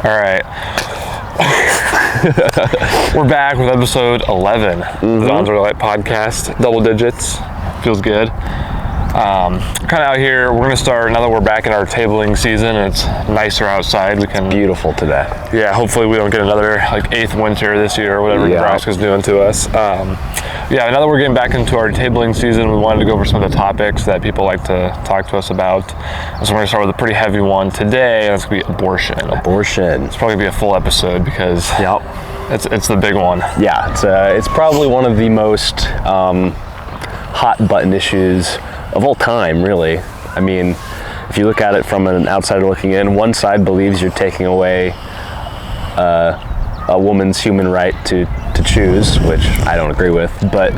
All right. We're back with episode 11 of the Andre Light podcast. Double digits. Feels good. Kind of out here, we're going to start, now that we're back in our tabling season and it's nicer outside, we can... Beautiful today. Yeah, hopefully we don't get another like 8th winter this year or whatever Nebraska's doing to us. Yeah, now that we're getting back into our tabling season, we wanted to go over some of the topics that people like to talk to us about. So we're going to start with a pretty heavy one today, and that's going to be abortion. It's probably going to be a full episode because it's the big one. Yeah, it's probably one of the most hot button issues of all time, really. I mean, if you look at it from an outsider looking in, one side believes you're taking away a woman's human right to choose, which I don't agree with, but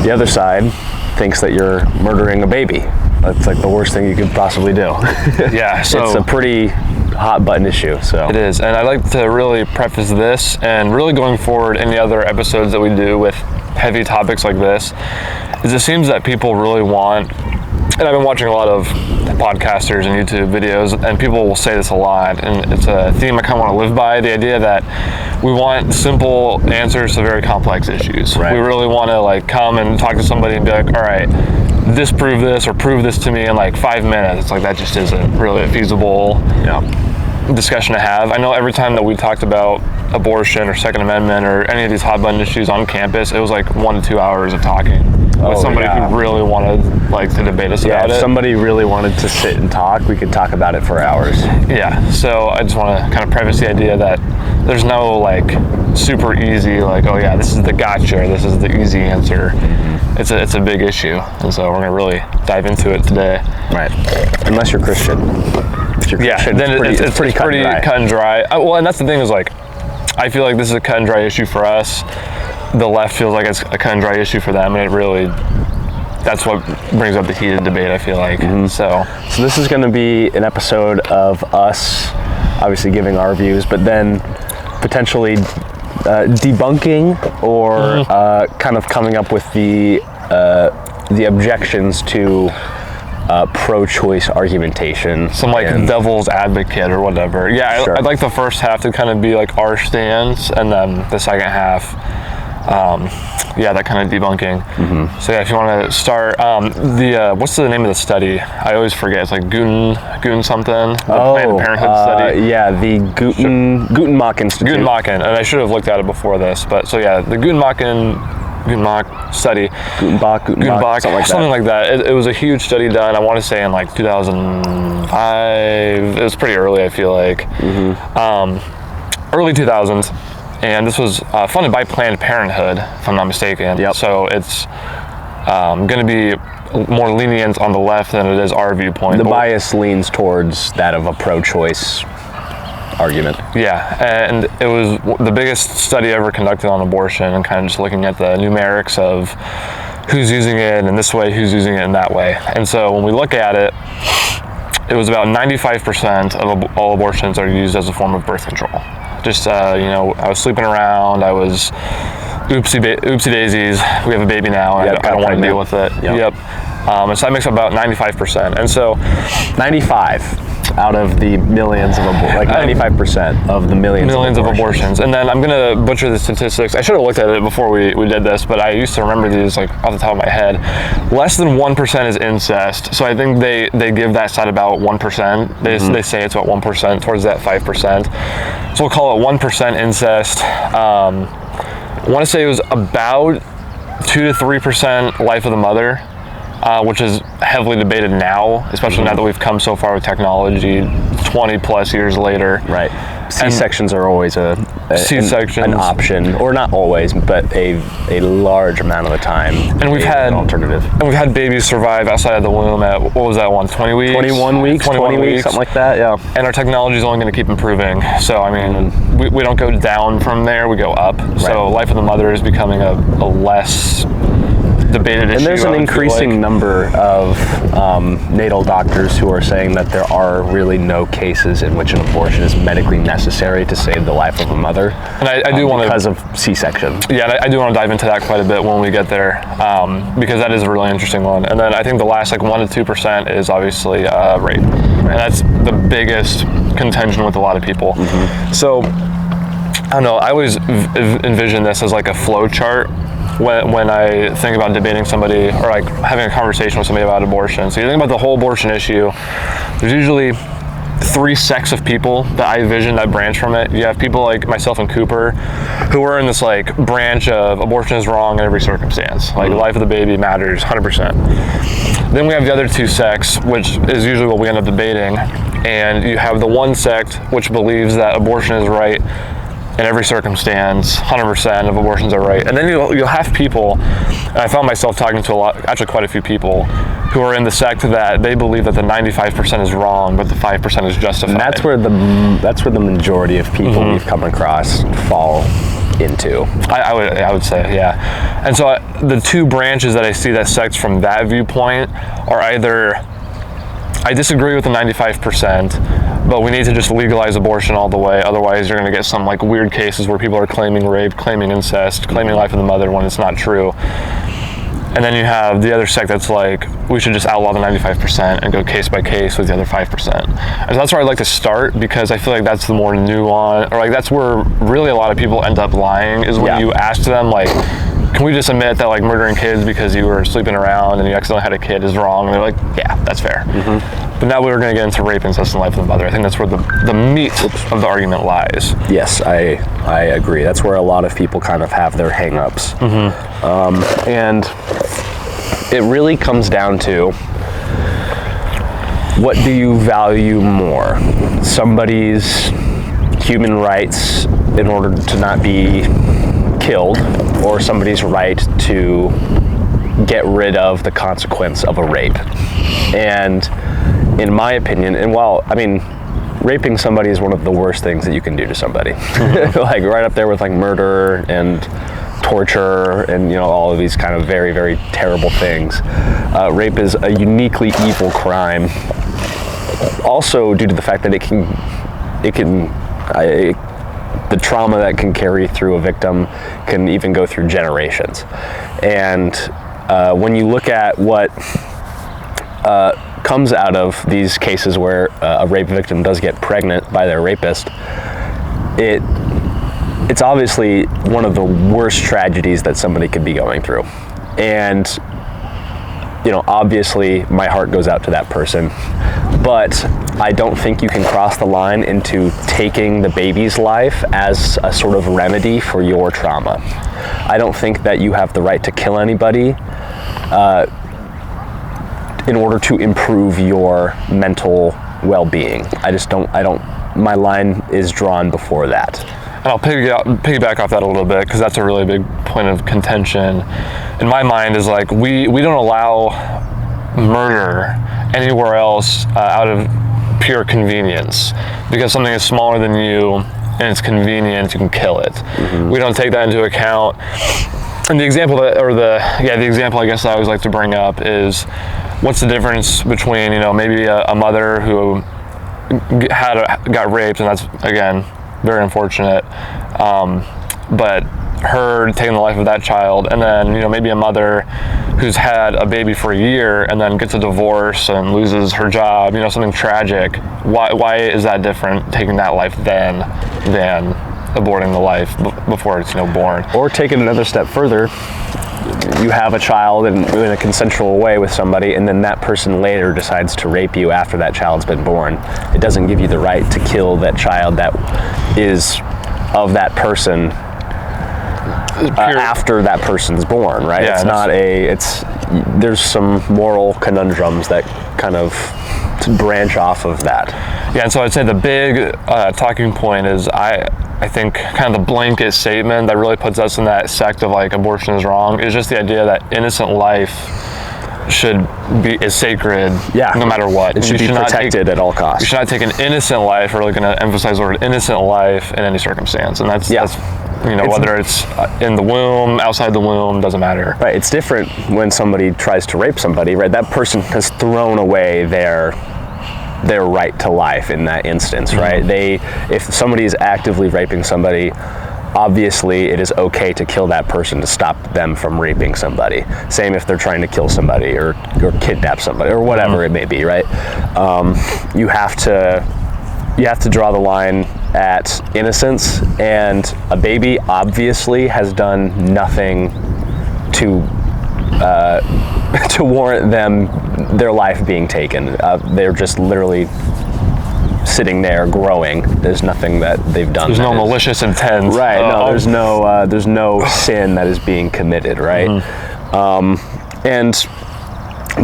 the other side thinks that you're murdering a baby. That's like the worst thing you could possibly do. Yeah, so it's a pretty hot button issue. So it is, and I'd like to really preface this, and really going forward, any other episodes that we do with heavy topics like this, is it seems that people really want, and I've been watching a lot of podcasters and YouTube videos, and people will say this a lot, and it's a theme I kind of want to live by, the idea that we want simple answers to very complex issues. Right. We really want to like come and talk to somebody and be like, all right, disprove this or prove this to me in like 5 minutes. It's like, that just isn't really a feasible discussion to have. I know every time that we talked about abortion or Second Amendment or any of these hot button issues on campus, it was like 1 to 2 hours of talking with somebody who really wanted like to debate us about it. If somebody really wanted to sit and talk, we could talk about it for hours. Yeah, so I just want to kind of preface the idea that there's no like super easy like, oh yeah, this is the gotcha, or this is the easy answer. It's a big issue, and so we're going to really dive into it today. Right. Unless you're Christian. If you're Christian, then it's pretty cut and dry. Well, and that's the thing is like, I feel like this is a cut and dry issue for us. The left feels like it's a cut and dry issue for them, and it really, that's what brings up the heated debate, I feel like. So this is going to be an episode of us obviously giving our views, but then potentially debunking or kind of coming up with the objections to pro-choice argumentation. Some like devil's advocate or whatever. Yeah, sure. I'd like the first half to kind of be like our stance, and then the second half, that kind of debunking. So yeah, if you want to start, what's the name of the study? I always forget. It's like Guten something. The Planned Parenthood study. Yeah, the Gutenmach Institute. Gutenmach, and I should have looked at it before this, but so yeah, the Gutenmach study. Gutenbach, something like that. It was a huge study done, I want to say in like 2005. It was pretty early, I feel like. Early 2000s. And this was funded by Planned Parenthood, if I'm not mistaken. So it's going to be more lenient on the left than it is our viewpoint. The bias leans towards that of a pro-choice argument. Yeah, and it was the biggest study ever conducted on abortion, and kind of just looking at the numerics of who's using it in this way, who's using it in that way. And so when we look at it, it was about 95% of all abortions are used as a form of birth control. Just, I was sleeping around, I was oopsie daisies, we have a baby now, and I don't want to deal with it. And so that makes up about 95%. And so 95 out of the millions of 95% of the millions of abortions. And then I'm gonna butcher the statistics. I should have looked at it before we did this, but I used to remember these like off the top of my head. Less than 1% is incest. So I think they give that side about 1%. They say it's about 1% towards that 5%. So we'll call it 1% incest. I want to say it was about 2 to 3% life of the mother. Which is heavily debated now, especially now that we've come so far with technology 20 plus years later. Right. C-sections are always an option, or not always, but a large amount of the time. And we've had an alternative. And we've had babies survive outside of the womb at, what was that one, 20 weeks? 21 weeks, 20 weeks, something like that, yeah. And our technology is only going to keep improving. So, I mean, we don't go down from there, we go up. Right. So life of the mother is becoming a less debated issue. And there's an increasing number of natal doctors who are saying that there are really no cases in which an abortion is medically necessary to save the life of a mother. And I do want to, because of C-section. Yeah, I do want to dive into that quite a bit when we get there, because that is a really interesting one. And then I think the last 1 to 2% is obviously rape, and that's the biggest contention with a lot of people. So I don't know, I always envision this as like a flow chart when I think about debating somebody or like having a conversation with somebody about abortion. So you think about the whole abortion issue, there's usually 3 sects of people that I envision that branch from it. You have people like myself and Cooper who are in this like branch of abortion is wrong in every circumstance. Like the life of the baby matters 100%. Then we have the other 2 sects, which is usually what we end up debating. And you have the one sect which believes that abortion is right in every circumstance, 100% of abortions are right. And then you'll have people, and I found myself talking to actually quite a few people, who are in the sect that they believe that the 95% is wrong, but the 5% is justified. And that's where the majority of people we've come across fall into. I would say, yeah. And so the 2 branches that I see that sects from that viewpoint are either, I disagree with the 95%, but we need to just legalize abortion all the way. Otherwise, you're going to get some like weird cases where people are claiming rape, claiming incest, claiming life of the mother when it's not true. And then you have the other sect that's like, we should just outlaw the 95% and go case by case with the other 5%. And so that's where I'd like to start, because I feel like that's the more nuanced, or like that's where really a lot of people end up lying, is when you ask them like, can we just admit that like murdering kids because you were sleeping around and you accidentally had a kid is wrong? And they're like, yeah, that's fair. But now we're going to get into rape, incest, and life of the mother. I think that's where the meat of the argument lies. Yes, I agree. That's where a lot of people kind of have their hang-ups. And it really comes down to, what do you value more? Somebody's human rights in order to not be killed, or somebody's right to get rid of the consequence of a rape? And in my opinion, and while, I mean, raping somebody is one of the worst things that you can do to somebody. Like right up there with like murder and torture and, you know, all of these kind of very, very terrible things. Rape is a uniquely evil crime, also due to the fact that the trauma that can carry through a victim can even go through generations. And when you look at what comes out of these cases where a rape victim does get pregnant by their rapist, it's obviously one of the worst tragedies that somebody could be going through. And, you know, obviously my heart goes out to that person, but I don't think you can cross the line into taking the baby's life as a sort of remedy for your trauma. I don't think that you have the right to kill anybody in order to improve your mental well-being. My line is drawn before that. And I'll piggyback off that a little bit, because that's a really big point of contention in my mind, is like we don't allow murder anywhere else out of pure convenience, because something is smaller than you and it's convenient, you can kill it. We don't take that into account. And the example the example I guess I always like to bring up is, what's the difference between, you know, maybe a mother who got raped, and that's again very unfortunate, but her taking the life of that child, and then, you know, maybe a mother who's had a baby for a year and then gets a divorce and loses her job, you know, something tragic. Why is that different, taking that life than aborting the life before it's, you know, born? Or taking another step further, you have a child in a consensual way with somebody, and then that person later decides to rape you after that child's been born. It doesn't give you the right to kill that child that is of that person after that person's born, right? Yeah, there's some moral conundrums that kind of branch off of that. Yeah, and so I'd say the big talking point is, I think kind of the blanket statement that really puts us in that sect of like abortion is wrong is just the idea that innocent life is sacred, no matter what. It should be protected at all costs. You should not take an innocent life. We're really going to emphasize the word innocent life in any circumstance, and that's you know, whether it's in the womb, outside the womb, doesn't matter. Right. It's different when somebody tries to rape somebody, right? That person has thrown away their right to life in that instance, right? If somebody is actively raping somebody, obviously it is okay to kill that person to stop them from raping somebody. Same if they're trying to kill somebody or kidnap somebody or whatever it may be, right? You have to you have to draw the line at innocence, and a baby obviously has done nothing to to warrant their life being taken. They're just literally sitting there growing. There's nothing that they've done. There's no malicious intent. Right. No, there's no sin that is being committed. Right. And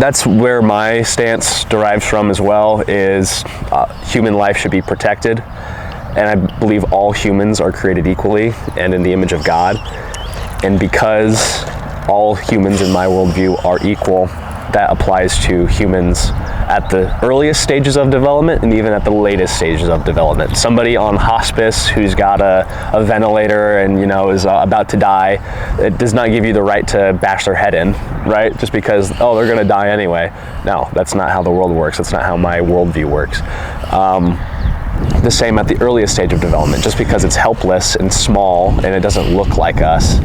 that's where my stance derives from as well. Is human life should be protected, and I believe all humans are created equally and in the image of God. And because all humans in my worldview are equal, that applies to humans at the earliest stages of development and even at the latest stages of development. Somebody on hospice who's got a ventilator and is about to die, it does not give you the right to bash their head in, right? Just because, they're gonna die anyway. No, that's not how the world works. That's not how my worldview works. The same at the earliest stage of development. Just because it's helpless and small and it doesn't look like us,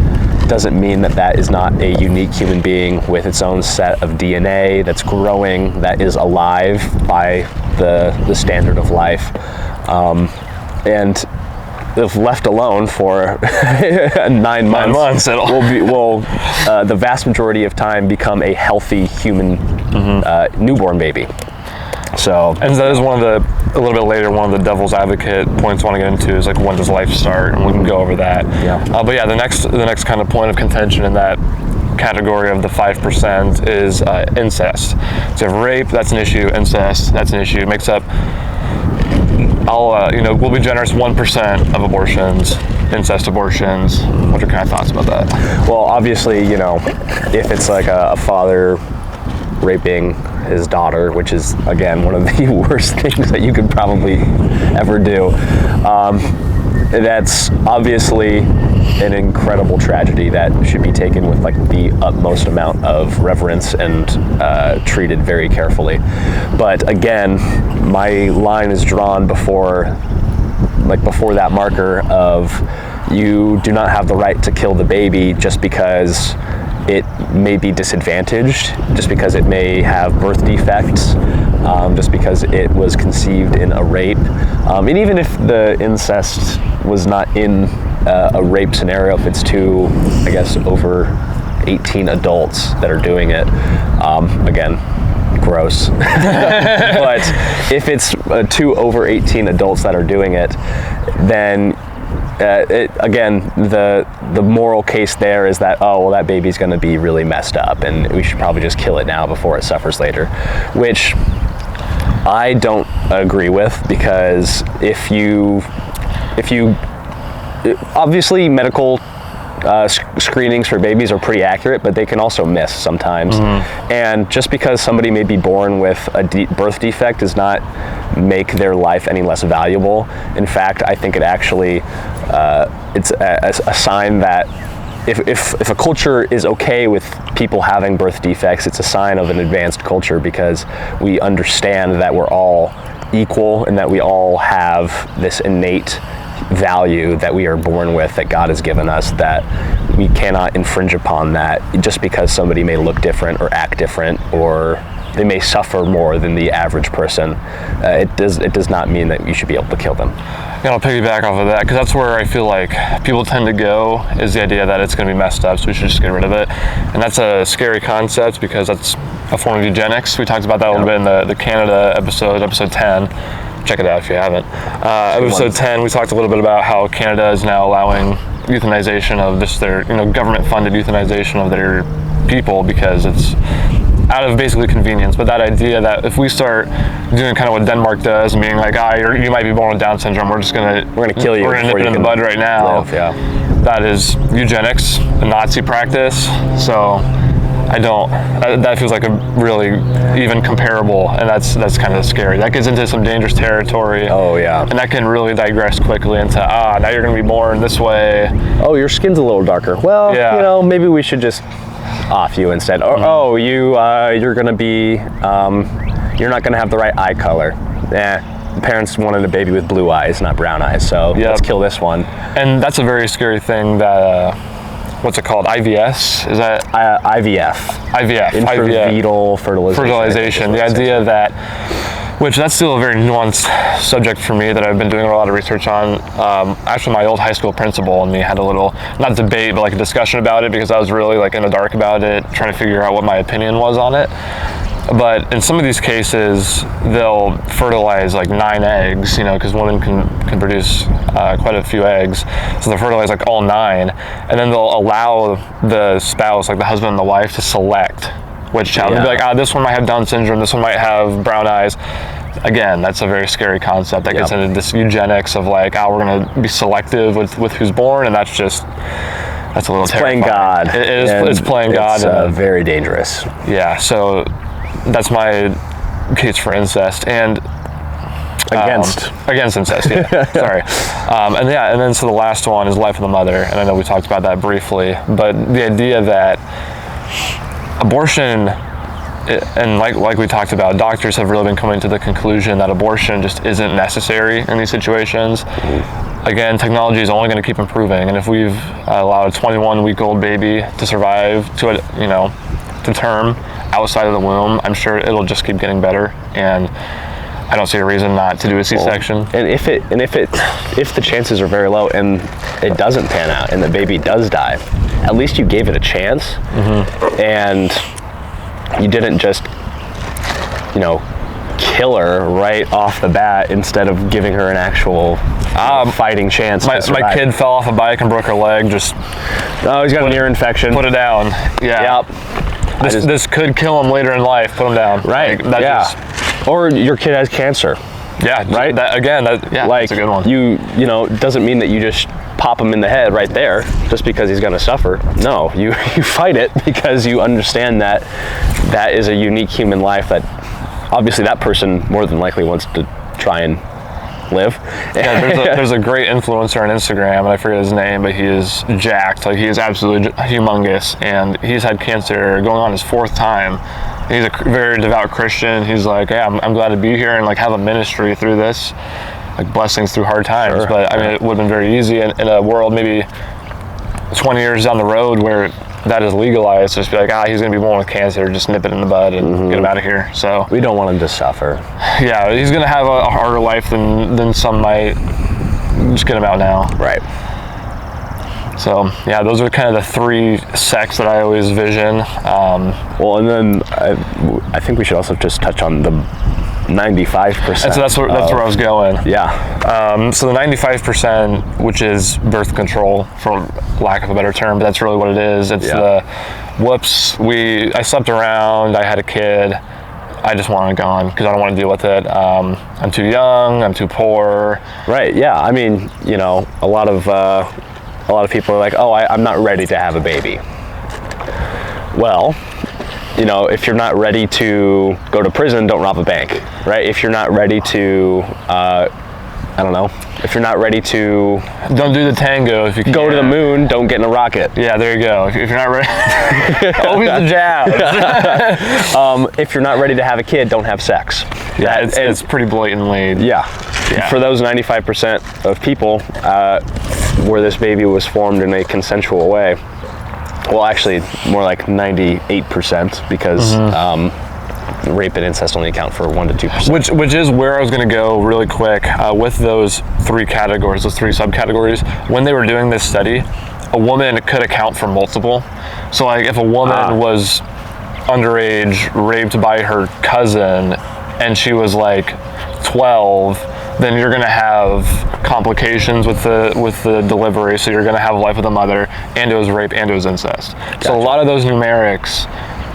doesn't mean that is not a unique human being with its own set of DNA that's growing, that is alive by the standard of life. And if left alone for 9 months, will the vast majority of time become a healthy human newborn baby. So, and that is a little bit later, one of the devil's advocate points I want to get into is like, when does life start? And we can go over that. Yeah. But yeah, the next kind of point of contention in that category of the 5% is incest. So you have rape, that's an issue. Incest, that's an issue. It makes up, we'll be generous, 1% of abortions, incest abortions. What are your kind of thoughts about that? Well, obviously, if it's like a father raping his daughter, which is, again, one of the worst things that you could probably ever do. That's obviously an incredible tragedy that should be taken with like the utmost amount of reverence and treated very carefully. But again, my line is drawn before that marker of, you do not have the right to kill the baby just because it may be disadvantaged, just because it may have birth defects, just because it was conceived in a rape. And even if the incest was not in a rape scenario, if it's two, I guess, over 18 adults that are doing it, again, gross. But if it's two over 18 adults that are doing it, then again, the moral case there is that, that baby's going to be really messed up and we should probably just kill it now before it suffers later, which I don't agree with, because if you obviously medical screenings for babies are pretty accurate, but they can also miss sometimes. And just because somebody may be born with a birth defect does not make their life any less valuable. In fact, I think it actually it's a sign that if a culture is okay with people having birth defects, it's a sign of an advanced culture, because we understand that we're all equal and that we all have this innate value that we are born with, that God has given us, that we cannot infringe upon that just because somebody may look different or act different, or they may suffer more than the average person. It does not mean that you should be able to kill them. Yeah, I'll piggyback off of that, because that's where I feel like people tend to go, is the idea that it's going to be messed up, so we should just get rid of it. And that's a scary concept, because that's a form of eugenics. We talked about that a little bit in the Canada episode 10. Check it out if you haven't. Episode 10, we talked a little bit about how Canada is now allowing euthanization of their government-funded euthanization of their people, because it's out of basically convenience. But that idea that if we start doing kind of what Denmark does, and being like, you might be born with Down syndrome, we're gonna kill you, we're gonna nip it in the bud right now. That is eugenics, a Nazi practice. So that feels like a really even comparable, and that's kind of scary. That gets into some dangerous territory. Oh yeah. And that can really digress quickly into, now you're going to be born this way. Oh, your skin's a little darker. Well, yeah. Maybe we should just off you instead. Or, you're going to be, you're not going to have the right eye color. Parents wanted a baby with blue eyes, not brown eyes, so let's kill this one. And that's a very scary thing that, what's it called? IVS? Is that? IVF. IVF. Intravenous fertilization. The idea that Which that's still a very nuanced subject for me that I've been doing a lot of research on. Actually, my old high school principal and me had a little, not debate, but like a discussion about it, because I was really like in the dark about it, trying to figure out what my opinion was on it. But in some of these cases, they'll fertilize like 9 eggs, you know, because women can produce quite a few eggs. So they'll fertilize like all 9, and then they'll allow the spouse, like the husband and the wife, to select which child. They'll be like, this one might have Down syndrome, this one might have brown eyes. Again, that's a very scary concept that gets into this eugenics of like, we're going to be selective with who's born, and that's a little terrifying. Playing God. It is. It's playing God. It's very dangerous. Yeah. So that's my case for incest and against incest. Yeah. Sorry. And then so the last one is life of the mother, and I know we talked about that briefly, but the idea that abortion, and like we talked about, doctors have really been coming to the conclusion that abortion just isn't necessary in these situations. Again, technology is only going to keep improving, and if we've allowed a 21-week-old baby to survive to term outside of the womb, I'm sure it'll just keep getting better, and I don't see a reason not to do a C-section. And if the chances are very low and it doesn't pan out and the baby does die, at least you gave it a chance, and you didn't just, kill her right off the bat instead of giving her an actual fighting chance. My kid fell off a bike and broke her leg. He's got an ear infection. Put it down. Yeah. Yep. This could kill him later in life. Put him down. Right. Or your kid has cancer. Yeah. Right. That's a good one. It doesn't mean that you just pop him in the head right there just because he's going to suffer. No, you fight it because you understand that is a unique human life that obviously that person more than likely wants to try and live. Yeah, there's a great influencer on Instagram, and I forget his name, but he is jacked. Like, he is absolutely humongous, and he's had cancer going on his 4th time. He's a very devout Christian. He's like, yeah, I'm glad to be here and like have a ministry through this, like blessings through hard times. Sure. But I mean, it would have been very easy in a world maybe 20 years down the road where that is legalized, just be like, he's going to be born with cancer, just nip it in the bud and get him out of here. So we don't want him to suffer. Yeah, he's going to have a harder life than some might. Just get him out now. Right. So yeah, those are kind of the 3 sects that I always vision. Well, and then I think we should also just touch on the 95%. And so that's where I was going. Yeah. So the 95%, which is birth control, for lack of a better term, but that's really what it is. It's I slept around, I had a kid, I just want it gone because I don't want to deal with it. I'm too young, I'm too poor. Right. Yeah. I mean, a lot of people are like, I'm not ready to have a baby. Well, if you're not ready to go to prison, don't rob a bank, right? If you're not ready to, if you're not ready to... Don't do the tango if you can. Go to the moon, don't get in a rocket. Yeah, there you go. If you're not ready... Always the jab. If you're not ready to have a kid, don't have sex. Yeah, it's pretty blatantly... Yeah. For those 95% of people where this baby was formed in a consensual way, well, actually, more like 98% because rape and incest only account for 1 to 2%. Which is where I was going to go really quick with those 3 categories, those 3 subcategories. When they were doing this study, a woman could account for multiple. So, like, if a woman was underage, raped by her cousin, and she was like 12, then you're going to have complications with the delivery. So you're going to have life with the mother, and it was rape, and it was incest. Gotcha. So a lot of those numerics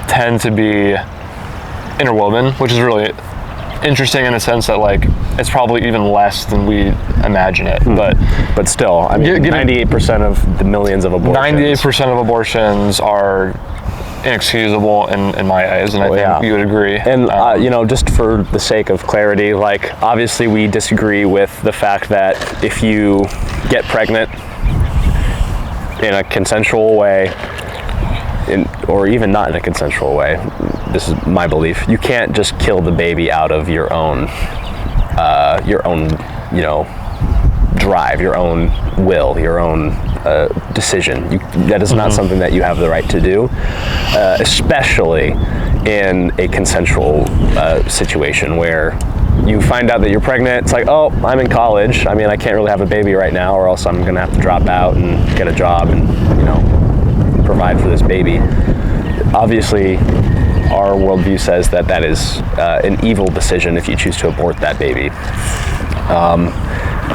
tend to be interwoven, which is really interesting in the sense that like it's probably even less than we imagine it. But still, I mean, 98% of the millions of abortions. 98% of abortions are inexcusable in my eyes, and I think you would agree. And just for the sake of clarity, like obviously we disagree with the fact that if you get pregnant in a consensual way, or even not in a consensual way, this is my belief, you can't just kill the baby out of your own drive, your own will, your own decision. That is not something that you have the right to do, especially in a consensual situation where you find out that you're pregnant. It's like, oh, I'm in college. I mean, I can't really have a baby right now, or else I'm gonna have to drop out and get a job and, you know, provide for this baby. Obviously, our worldview says that that is an evil decision if you choose to abort that baby.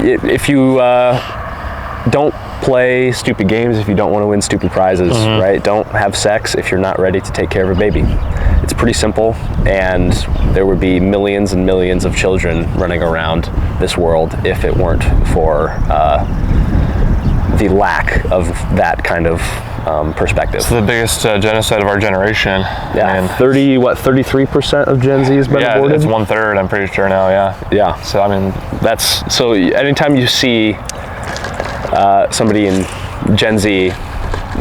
If you don't play stupid games, if you don't want to win stupid prizes, right? Don't have sex if you're not ready to take care of a baby. It's pretty simple, and there would be millions and millions of children running around this world if it weren't for the lack of that kind of perspective. It's the biggest genocide of our generation. Yeah, 33% of Gen Z has been aborted? It's 1/3, I'm pretty sure now, Yeah. So, I mean, so anytime you see somebody in Gen Z,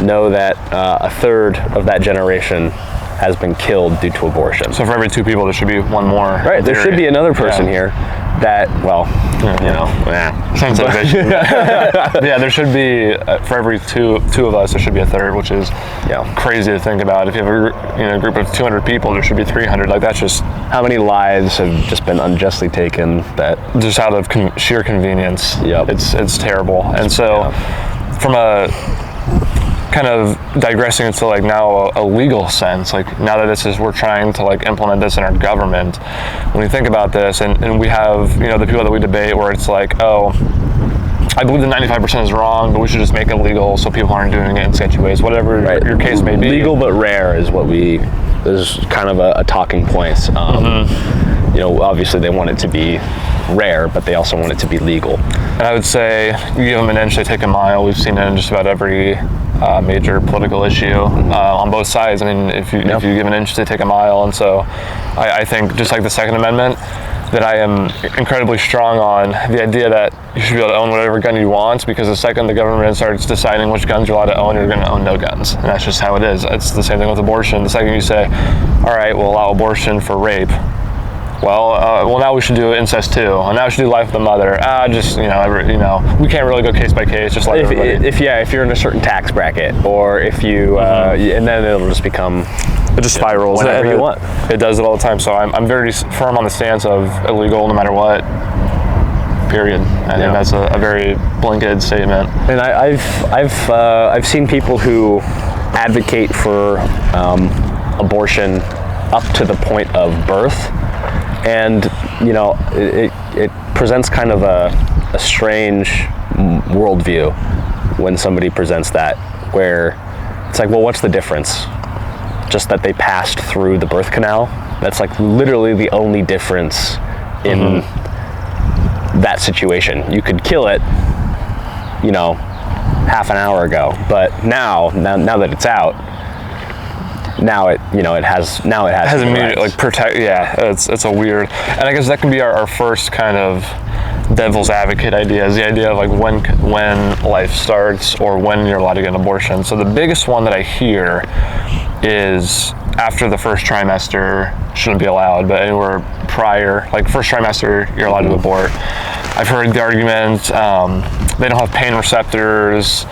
know that a third of that generation has been killed due to abortion. so for every 2 people, there should be 1 more. Right, there should be another person here that, well, you know, Same situation. Yeah, there should be, for every two of us, there should be a third, which is crazy to think about. If you have a group of 200 people, there should be 300. Like, that's just... How many lives have just been unjustly taken that... Just out of sheer convenience. Yep. It's terrible. And so, from a kind of digressing into like now a legal sense, like now that we're trying to like implement this in our government, when you think about this, and we have, you know, the people that we debate where it's like, oh, I believe the 95% is wrong, but we should just make it legal so people aren't doing it in sketchy ways, whatever your case may be. Legal but rare is kind of a talking point. You know, obviously they want it to be rare, but they also want it to be legal. And I would say you give them an inch, they take a mile. We've seen it in just about every major political issue on both sides. I mean, if you give an inch, they take a mile. And so I think, just like the Second Amendment, that I am incredibly strong on the idea that you should be able to own whatever gun you want, because the second the government starts deciding which guns you're allowed to own, you're going to own no guns. And that's just how it is. It's the same thing with abortion. The second you say, all right, we'll allow abortion for rape, well, now we should do incest too, and now we should do life with the mother. We can't really go case by case, just like everybody. If you're in a certain tax bracket, or if you, and then it'll just become... It just spirals. Whatever you want. It does it all the time. So I'm very firm on the stance of illegal no matter what. Period. I think that's a very blanketed statement. And I've seen people who advocate for abortion up to the point of birth, and you know it presents kind of a strange worldview when somebody presents that, where it's like, well, what's the difference? Just that they passed through the birth canal. That's like literally the only difference in that situation. You could kill it, you know, half an hour ago, but now that it's out, now it has immediate like protect. Yeah, it's a weird, and I guess that can be our first kind of devil's advocate idea, is the idea of like when life starts or when you're allowed to get an abortion. So the biggest one that I hear is after the first trimester shouldn't be allowed, but anywhere prior, like first trimester, you're allowed to abort. I've heard the argument, they don't have pain receptors,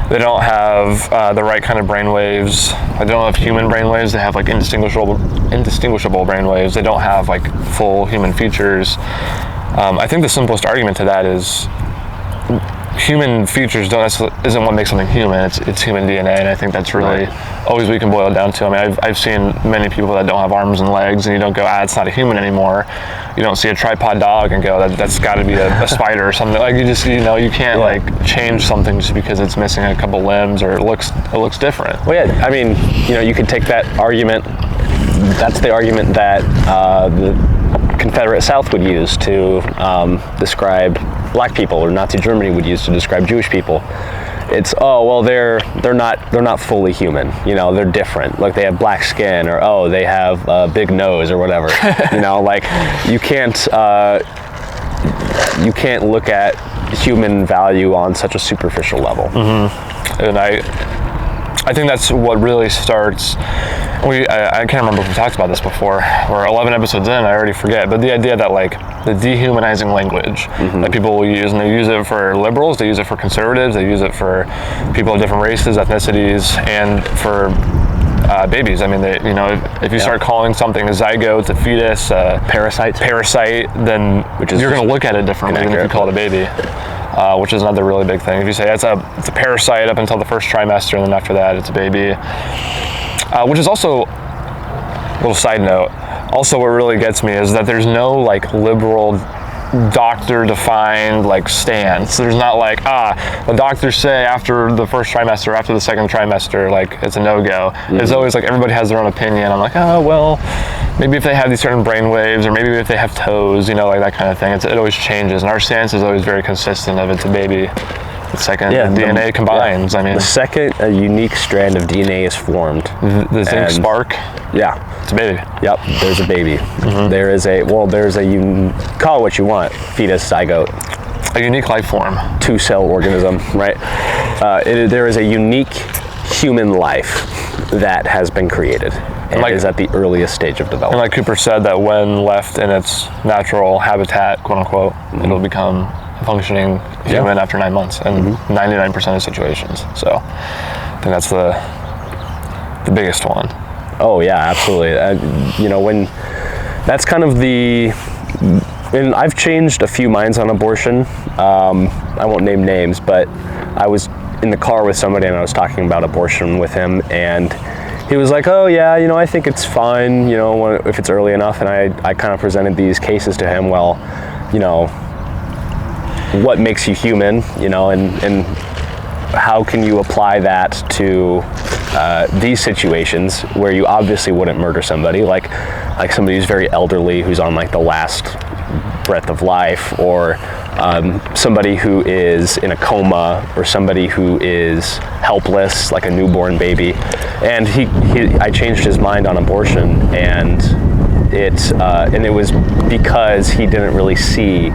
they don't have the right kind of brain waves, they don't have human brain waves, they have like indistinguishable brain waves, they don't have like full human features. I think the simplest argument to that is human features isn't what makes something human. It's human DNA, and I think that's really always we can boil it down to. I mean, I've seen many people that don't have arms and legs, and you don't go, it's not a human anymore. You don't see a tripod dog and go, that's got to be a spider or something. Like, you just, you can't like change something just because it's missing a couple limbs or it looks different. Well, yeah, I mean, you could take that argument. That's the argument that the Confederate South would use to describe black people, or Nazi Germany would use to describe Jewish people. It's, they're not fully human. They're different. Like, they have black skin, or they have a big nose, or whatever. Like, you can't look at human value on such a superficial level. And I think that's what really starts. I can't remember if we talked about this before. We're 11 episodes in, I already forget. But the idea that like the dehumanizing language that people will use, and they use it for liberals, they use it for conservatives, they use it for people of different races, ethnicities, and for babies. I mean, if you start calling something a zygote, a fetus, Parasite, then you're going to look at it differently than if you call it a baby, which is another really big thing. If you say it's a parasite up until the first trimester, and then after that it's a baby, which is also, a little side note, also what really gets me is that there's no like liberal doctor defined like stance. There's not like, the doctors say after the first trimester, after the second trimester, like it's a no-go. It's always like everybody has their own opinion. I'm like, oh well, maybe if they have these certain brain waves, or maybe if they have toes, like that kind of thing. It always changes, and our stance is always very consistent of it's a baby. The second DNA combines. I mean, the second a unique strand of DNA is formed, the zinc spark. Yeah, it's a baby. Yep, there's a baby. There's call it what you want, fetus, zygote, a unique life form, 2-cell organism, right? There is a unique human life that has been created and is at the earliest stage of development. And like Cooper said, that when left in its natural habitat, quote unquote, it'll become functioning human after 9 months, and 99% of situations. So I think that's the biggest one. Oh yeah, absolutely. When that's kind of and I've changed a few minds on abortion. I won't name names, but I was in the car with somebody and I was talking about abortion with him, and he was like, oh yeah, I think it's fine, if it's early enough. And I kind of presented these cases to him. Well, what makes you human, and how can you apply that to these situations where you obviously wouldn't murder somebody, like somebody who's very elderly, who's on like the last breath of life, or somebody who is in a coma, or somebody who is helpless, like a newborn baby. And I changed his mind on abortion, and it was because he didn't really see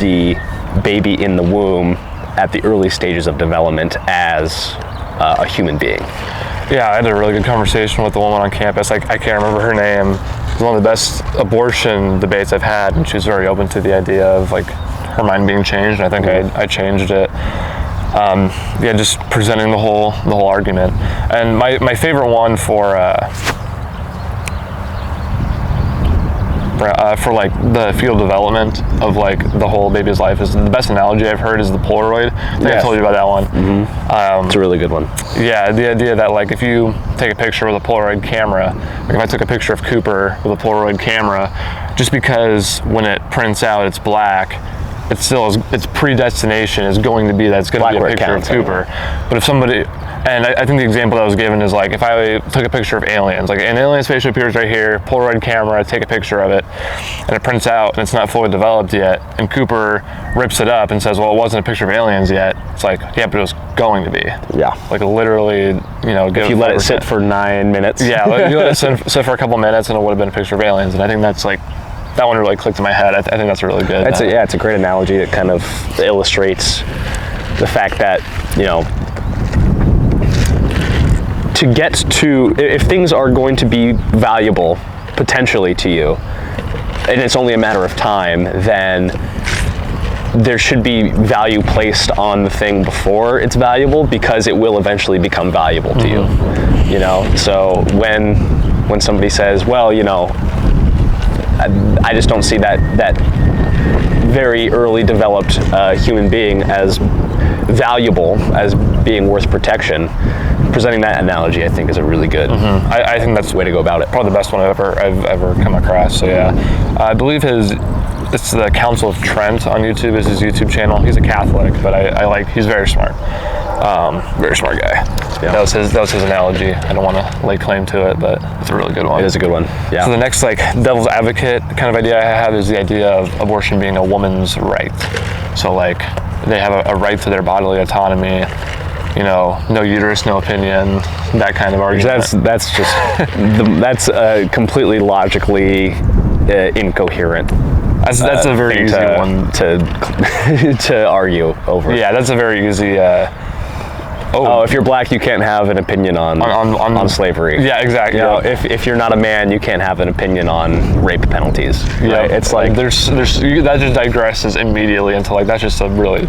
the baby in the womb at the early stages of development as a human being. Yeah, I had a really good conversation with the woman on campus. I can't remember her name. It was one of the best abortion debates I've had, and she was very open to the idea of like her mind being changed, and I think I changed it. Just presenting the whole argument. And my favorite one for like the fetal development of like the whole baby's life is the best analogy I've heard is the Polaroid. I think I told you about that one. It's a really good one. Yeah, the idea that like if you take a picture with a Polaroid camera, like if I took a picture of Cooper with a Polaroid camera, just because when it prints out it's black, it still is, its predestination is going to be that it's going to be a picture of Cooper. But if somebody, and I think the example that was given is like if I took a picture of aliens, like an alien spaceship appears right here, Polaroid camera, take a picture of it, and it prints out and it's not fully developed yet, and Cooper rips it up and says, well, it wasn't a picture of aliens yet. It's like, yeah, but it was going to be. Yeah. Like literally, if you let it sit for 9 minutes. Yeah, you let it sit for a couple minutes and it would have been a picture of aliens. And I think that's like, that one really clicked in my head. I think that's really good. It's a great analogy. It kind of illustrates the fact that, to get to, if things are going to be valuable potentially to you, and it's only a matter of time, then there should be value placed on the thing before it's valuable, because it will eventually become valuable to you. So when somebody says, well, I just don't see that very early developed human being as valuable, as being worth protection, presenting that analogy, I think, is a really good. I think that's the way to go about it. Probably the best one I've ever come across. So yeah, I believe it's the Council of Trent on YouTube is his YouTube channel. He's a Catholic, but he's very smart. Very smart guy. Yeah. That was his analogy. I don't want to lay claim to it, but it's a really good one. It is a good one. Yeah. So the next like devil's advocate kind of idea I have is the idea of abortion being a woman's right. So like they have a right to their bodily autonomy. No uterus, no opinion, that kind of argument. That's just that's completely logically incoherent. That's a very easy one to argue over. Yeah, that's a very easy. If you're black, you can't have an opinion on slavery. Yeah, exactly. If you're not a man, you can't have an opinion on rape penalties. Yeah, right? It's like there's that just digresses immediately into like that's just a really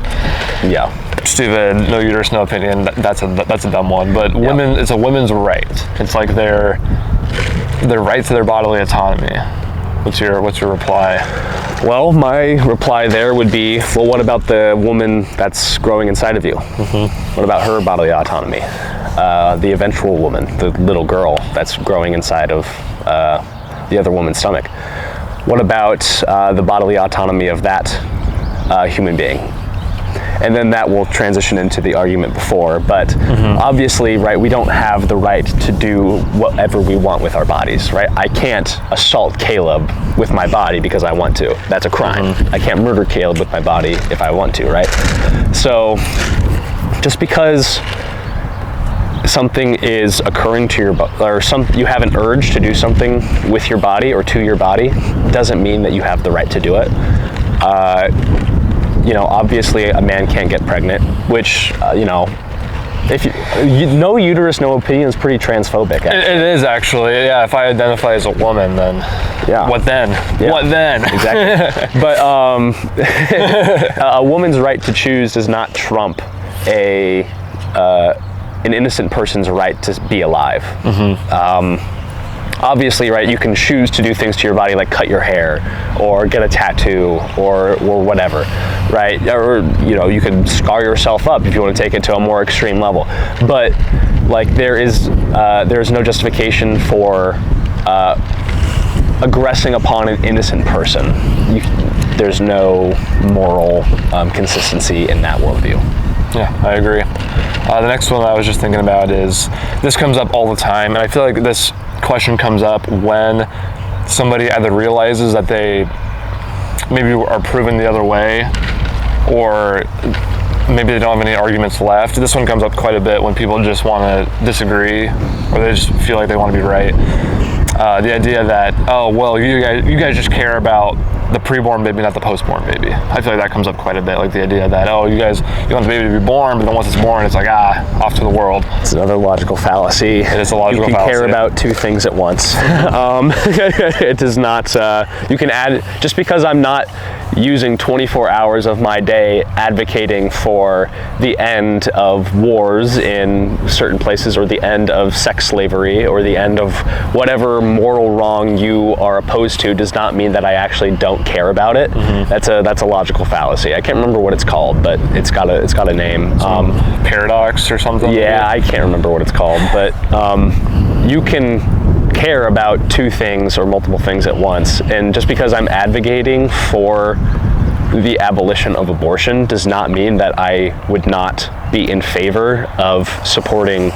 stupid, no uterus, no opinion. That's a dumb one. But women, it's a women's right. It's like their right to their bodily autonomy. What's your reply? Well, my reply there would be, well, what about the woman that's growing inside of you? What about her bodily autonomy? The eventual woman, the little girl that's growing inside of the other woman's stomach. What about the bodily autonomy of that human being? And then that will transition into the argument before. But obviously, right, we don't have the right to do whatever we want with our bodies, right? I can't assault Caleb with my body because I want to. That's a crime. I can't murder Caleb with my body if I want to, right? So just because something is occurring to your body, or you have an urge to do something with your body or to your body, doesn't mean that you have the right to do it. You know, obviously a man can't get pregnant, which, you know, if no uterus, no opinion is pretty transphobic. It is actually, yeah. If I identify as a woman, then what then? Yeah. What then? Exactly. But a woman's right to choose does not trump an innocent person's right to be alive. Obviously, right, you can choose to do things to your body like cut your hair or get a tattoo or whatever, right? Or, you know, you can scar yourself up if you want to take it to a more extreme level. But like there is no justification for aggressing upon an innocent person. There's no moral consistency in that worldview. Yeah, I agree. The next one I was just thinking about is, this comes up all the time, and I feel like this question comes up when somebody either realizes that they maybe are proven the other way, or maybe they don't have any arguments left. This one comes up quite a bit when people just want to disagree, or they just feel like they want to be right. The idea that, oh, well, you guys just care about the preborn baby, not the postborn baby. I feel like that comes up quite a bit, like the idea that, oh, you want the baby to be born, but then once it's born, it's like, off to the world. It's another logical fallacy. It is a logical fallacy. You can care about two things at once. It does not, you can add, just because I'm not using 24 hours of my day advocating for the end of wars in certain places, or the end of sex slavery, or the end of whatever moral wrong you are opposed to, does not mean that I actually don't care about it. That's a logical fallacy. I can't remember what it's called, but it's got a name. Paradox or something? Yeah, I can't remember what it's called, but you can care about two things or multiple things at once, and just because I'm advocating for the abolition of abortion does not mean that I would not be in favor of supporting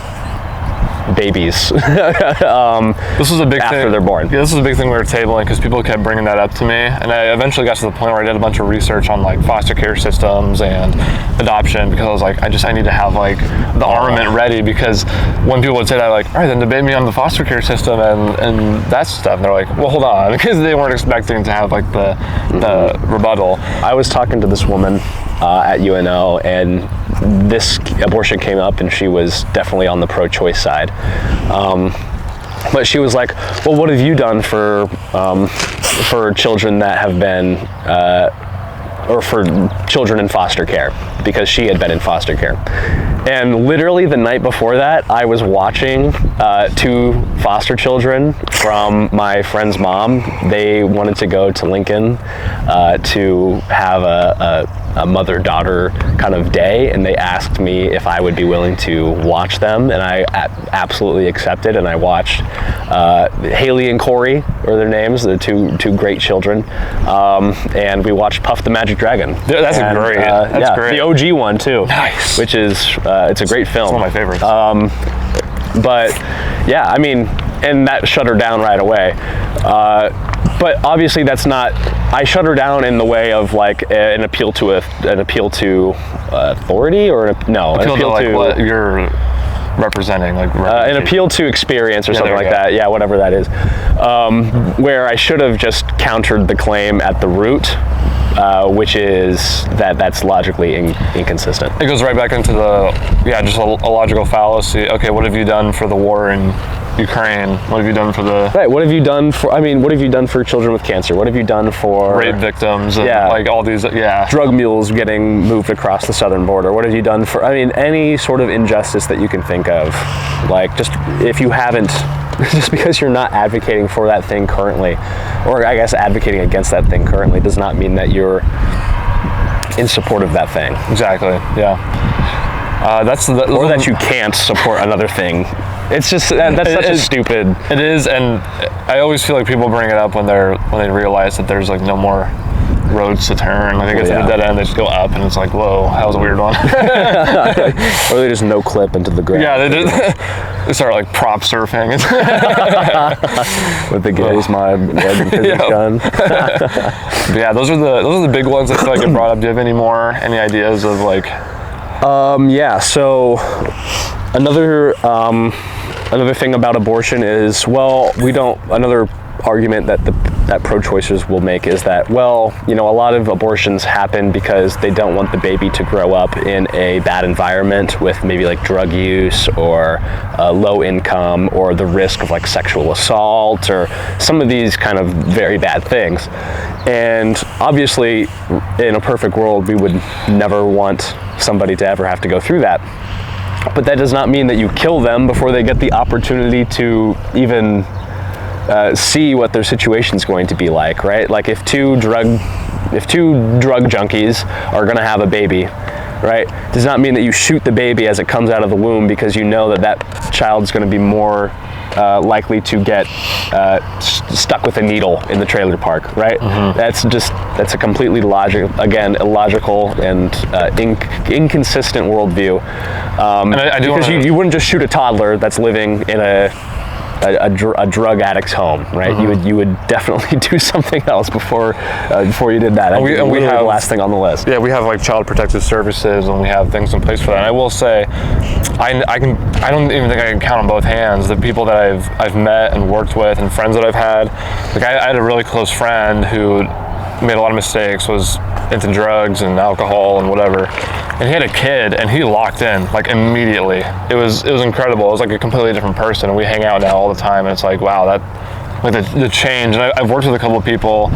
babies this was a big after thing. They're born. Yeah, this was a big thing we were tabling because people kept bringing that up to me, and I eventually got to the point where I did a bunch of research on like foster care systems and adoption, because I was like, I need to have like the armament ready, because when people would say that, like, all right, then debate me on the foster care system and that stuff, and they're like, well, hold on, because they weren't expecting to have like the rebuttal. I was talking to this woman at UNO, and this abortion came up, and she was definitely on the pro-choice side. But she was like, well, what have you done for children that have been, or for children in foster care? Because she had been in foster care. And literally the night before that, I was watching two foster children from my friend's mom. They wanted to go to Lincoln to have a mother-daughter kind of day, and they asked me if I would be willing to watch them, and I absolutely accepted, and I watched Haley and Corey were their names, the two great children, and we watched Puff the Magic Dragon. That's great. That's great. The OG one too. Nice. Which is it's a great film. It's one of my favorites. But yeah, I mean, and that shut her down right away. But obviously that's not, I shut her down in the way of like an appeal to authority, or an appeal to like what you're representing, like an appeal to experience or something like that. Yeah, whatever that is. Where I should have just countered the claim at the root, which is that's logically inconsistent. It goes right back into just a logical fallacy. Okay, what have you done for the war in Ukraine? What have you done for the Right. What have you done for? What have you done for children with cancer? What have you done for rape victims? And Yeah. like all these, drug mules getting moved across the southern border? What have you done for? Any sort of injustice that you can think of. Like, just if you haven't, just because you're not advocating for that thing currently, or I guess advocating against that thing currently, does not mean that you're in support of that thing. Exactly. Yeah. Or that you can't support another thing. It's just that's such a stupid. It is, and I always feel like people bring it up when they realize that there's like no more roads to turn. Like they get to the dead end, they just go up, and it's like, whoa, that was a weird one. Or they just no clip into the ground. Yeah, they start like prop surfing with the gaze mod gun. Yeah, those are the big ones that I feel like get brought up. Do you have any ideas of like? Yeah. So another thing about abortion is, another argument that pro-choicers will make is that, a lot of abortions happen because they don't want the baby to grow up in a bad environment with maybe like drug use or low income, or the risk of like sexual assault or some of these kind of very bad things. And obviously, in a perfect world, we would never want somebody to ever have to go through that. But that does not mean that you kill them before they get the opportunity to even see what their situation is going to be like, right? Like if two drug junkies are going to have a baby, right, does not mean that you shoot the baby as it comes out of the womb, because you know that child's going to be more likely to get stuck with a needle in the trailer park, right? Mm-hmm. That's a completely illogical and inconsistent worldview. And because you wouldn't just shoot a toddler that's living in a drug addict's home, right? Mm-hmm. You would definitely do something else before you did that. And we have the last thing on the list. Yeah, we have like child protective services, and we have things in place for that. And I will say, I don't even think I can count on both hands the people that I've met and worked with, and friends that I've had. Like I had a really close friend who made a lot of mistakes, was into drugs and alcohol and whatever, and he had a kid, and he locked in like immediately. It was incredible. It was like a completely different person, and we hang out now all the time, and it's like, wow, that like the change. And I've worked with a couple of people,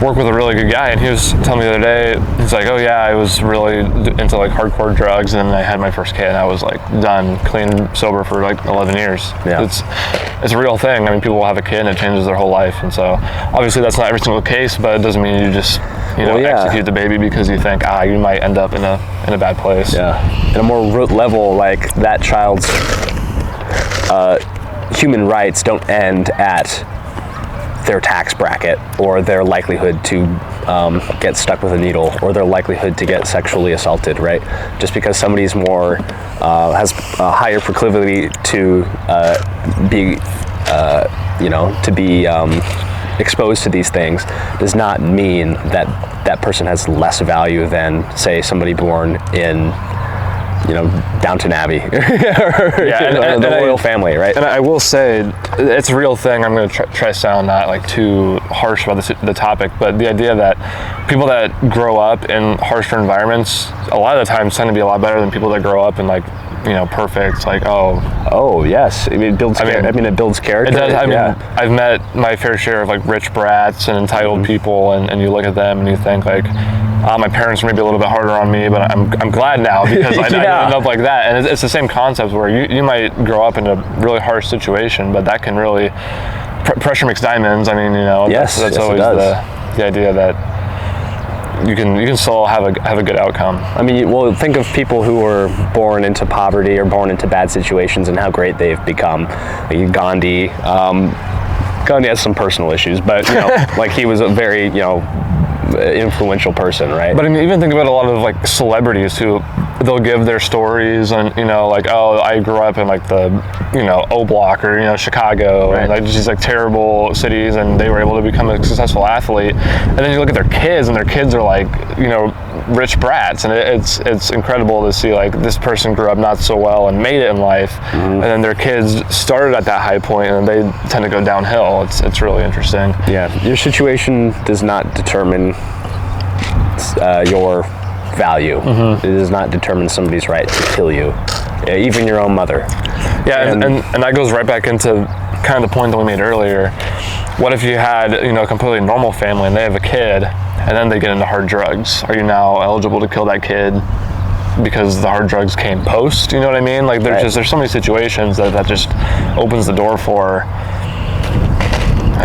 worked with a really good guy, and he was telling me the other day, he's like, oh yeah, I was really into like hardcore drugs, and then I had my first kid, and I was like done, clean, sober for like 11 years. Yeah. It's a real thing. I mean, people will have a kid and it changes their whole life, and so obviously that's not every single case, but it doesn't mean you just execute the baby because you think you might end up in a bad place. Yeah. At a more root level, like that child's human rights don't end at their tax bracket or their likelihood to get stuck with a needle or their likelihood to get sexually assaulted, right? Just because somebody's more has a higher proclivity to be exposed to these things does not mean that that person has less value than, say, somebody born in Downton Abbey or the royal family, right? And I will say, it's a real thing. I'm going to try to sound not like too harsh about the topic, but the idea that people that grow up in harsher environments, a lot of the times tend to be a lot better than people that grow up in like, perfect, like, yes. It builds character. It does. I've met my fair share of like rich brats and entitled people, and you look at them and you think like, my parents were maybe a little bit harder on me, but I'm glad now because I didn't end up like that. And it's the same concept where you might grow up in a really harsh situation, but that can really pressure makes diamonds. Yes, that's always the idea that you can still have a good outcome. Think of people who were born into poverty or born into bad situations and how great they've become. Like Gandhi. Gandhi has some personal issues, but like he was a very influential person, right? But even think about a lot of like celebrities who they'll give their stories and I grew up in like the O Block or Chicago, right, and like these like terrible cities, and they were able to become a successful athlete. And then you look at their kids, and their kids are like rich brats, and it's incredible to see like this person grew up not so well and made it in life, and then their kids started at that high point and they tend to go downhill. It's really interesting. Yeah, your situation does not determine your value. It does not determine somebody's right to kill you, even your own mother. Yeah, and that goes right back into kind of the point that we made earlier. What if you had, a completely normal family and they have a kid and then they get into hard drugs? Are you now eligible to kill that kid because the hard drugs came post? You know what I mean? Like there's so many situations that just opens the door for.